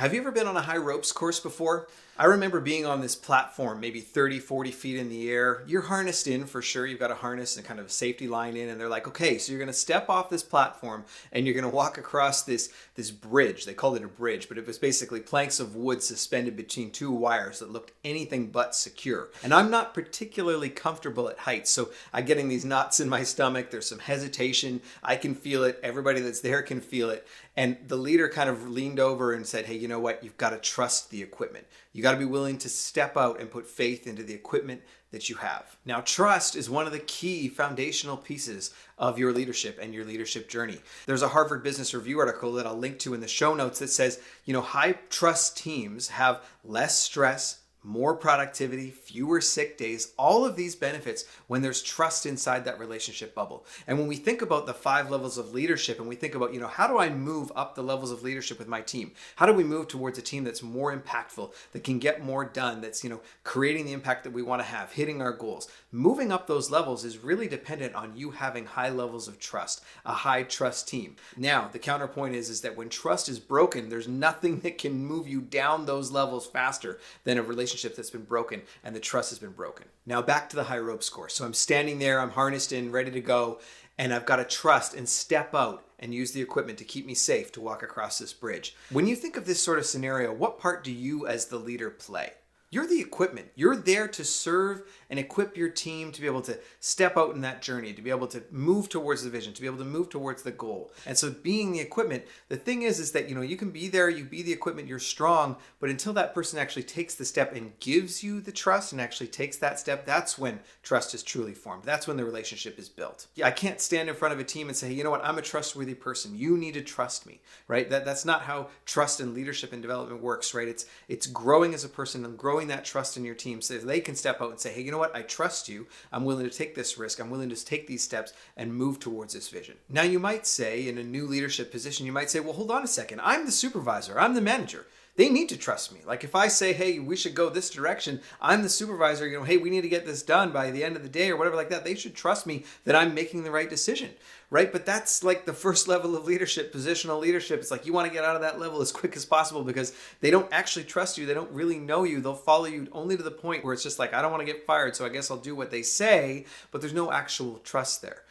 Have you ever been on a high ropes course before? I remember being on this platform, maybe 30, 40 feet in the air. You're harnessed in for sure. You've got a harness and kind of a safety line in, and they're like, okay, so you're going to step off this platform and you're going to walk across this bridge. They called it a bridge, but it was basically planks of wood suspended between two wires that looked anything but secure. And I'm not particularly comfortable at heights, so I'm getting these knots in my stomach. There's some hesitation. I can feel it. Everybody that's there can feel it. And the leader kind of leaned over and said, hey, you know what? You've got to trust the equipment. You got to be willing to step out and put faith into the equipment that you have. Now, trust is one of the key foundational pieces of your leadership and your leadership journey. There's a Harvard Business Review article that I'll link to in the show notes that says, high trust teams have less stress, more productivity, fewer sick days, all of these benefits when there's trust inside that relationship bubble. And when we think about the 5 levels of leadership and we think about, how do I move up the levels of leadership with my team? How do we move towards a team that's more impactful, that can get more done, that's, creating the impact that we want to have, hitting our goals? Moving up those levels is really dependent on you having high levels of trust, a high trust team. Now, the counterpoint is that when trust is broken, there's nothing that can move you down those levels faster than a relationship that's been broken and the trust has been broken. Now back to the high ropes course. So I'm standing there, I'm harnessed in, ready to go, and I've got to trust and step out and use the equipment to keep me safe to walk across this bridge. When you think of this sort of scenario, what part do you as the leader play? You're the equipment. You're there to serve and equip your team to be able to step out in that journey, to be able to move towards the vision, to be able to move towards the goal. And so being the equipment, the thing is that, you can be there, you be the equipment, you're strong, but until that person actually takes the step and gives you the trust and actually takes that step, that's when trust is truly formed. That's when the relationship is built. I can't stand in front of a team and say, hey, you know what, I'm a trustworthy person. You need to trust me, right? That's not how trust and leadership and development works, right? It's growing as a person and growing that trust in your team so they can step out and say, hey, you know what? I trust you. I'm willing to take this risk. I'm willing to take these steps and move towards this vision. Now, you might say in a new leadership position, you might say, well, hold on a second. I'm the supervisor. I'm the manager. They need to trust me. Like if I say, hey, we should go this direction, I'm the supervisor, hey, we need to get this done by the end of the day or whatever like that. They should trust me that I'm making the right decision, right? But that's like the first level of leadership, positional leadership. It's like you want to get out of that level as quick as possible because they don't actually trust you. They don't really know you. They'll follow you only to the point where it's just like, I don't want to get fired, so I guess I'll do what they say, but there's no actual trust there.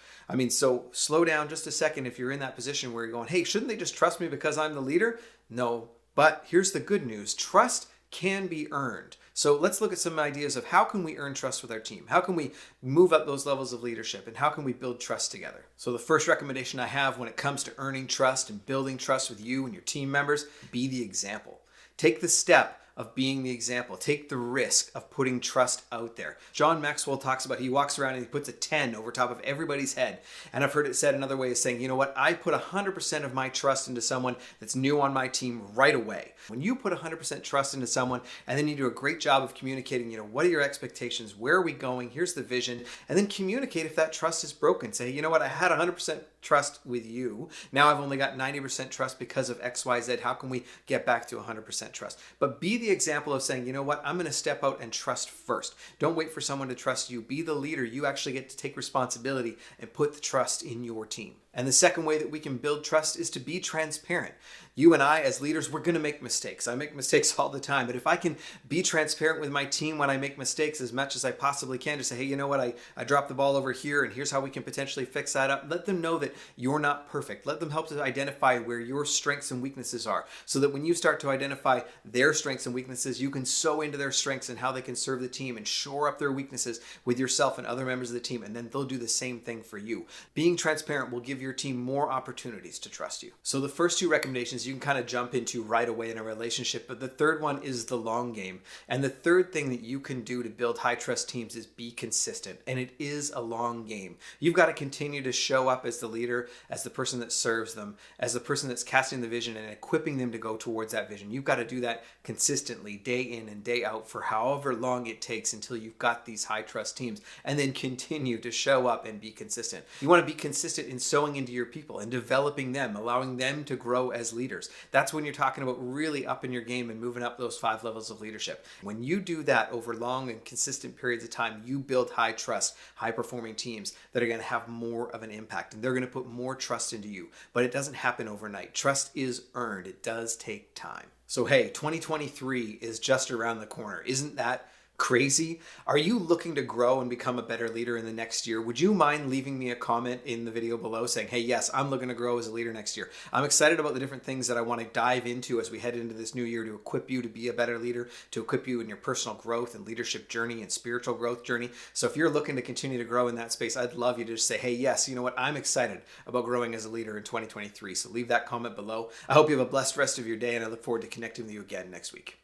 So slow down just a second if you're in that position where you're going, hey, shouldn't they just trust me because I'm the leader? No. But here's the good news. Trust can be earned. So let's look at some ideas of how can we earn trust with our team? How can we move up those levels of leadership? And how can we build trust together? So the first recommendation I have when it comes to earning trust and building trust with you and your team members, be the example. Take the step of being the example. Take the risk of putting trust out there. John Maxwell talks about, he walks around and he puts a 10 over top of everybody's head. And I've heard it said another way is saying, you know what? I put 100% of my trust into someone that's new on my team right away. When you put 100% trust into someone and then you do a great job of communicating, what are your expectations? Where are we going? Here's the vision. And then communicate if that trust is broken. Say, you know what? I had 100% trust with you. Now I've only got 90% trust because of X, Y, Z. How can we get back to 100% trust? But be the example of saying, you know what, I'm going to step out and trust first. Don't wait for someone to trust you. Be the leader. You actually get to take responsibility and put the trust in your team. And the second way that we can build trust is to be transparent. You and I as leaders, we're going to make mistakes. I make mistakes all the time. But if I can be transparent with my team when I make mistakes as much as I possibly can, to say, hey, you know what, I dropped the ball over here and here's how we can potentially fix that up. Let them know that you're not perfect. Let them help to identify where your strengths and weaknesses are so that when you start to identify their strengths and weaknesses, you can sow into their strengths and how they can serve the team and shore up their weaknesses with yourself and other members of the team. And then they'll do the same thing for you. Being transparent will give your team more opportunities to trust you. So the first 2 recommendations you can kind of jump into right away in a relationship, but the third one is the long game. And the third thing that you can do to build high trust teams is be consistent. And it is a long game. You've got to continue to show up as the leader, as the person that serves them, as the person that's casting the vision and equipping them to go towards that vision. You've got to do that consistently, day in and day out, for however long it takes until you've got these high trust teams, and then continue to show up and be consistent. You want to be consistent in sowing into your people and developing them, allowing them to grow as leaders. That's when you're talking about really upping your game and moving up those 5 levels of leadership. When you do that over long and consistent periods of time, you build high trust, high performing teams that are going to have more of an impact, and they're going to put more trust into you. But it doesn't happen overnight. Trust is earned. It does take time. So hey, 2023 is just around the corner. Isn't that crazy? Are you looking to grow and become a better leader in the next year? Would you mind leaving me a comment in the video below saying, hey, yes, I'm looking to grow as a leader next year. I'm excited about the different things that I want to dive into as we head into this new year to equip you to be a better leader, to equip you in your personal growth and leadership journey and spiritual growth journey. So if you're looking to continue to grow in that space, I'd love you to just say, hey, yes, you know what? I'm excited about growing as a leader in 2023. So leave that comment below. I hope you have a blessed rest of your day, and I look forward to connecting with you again next week.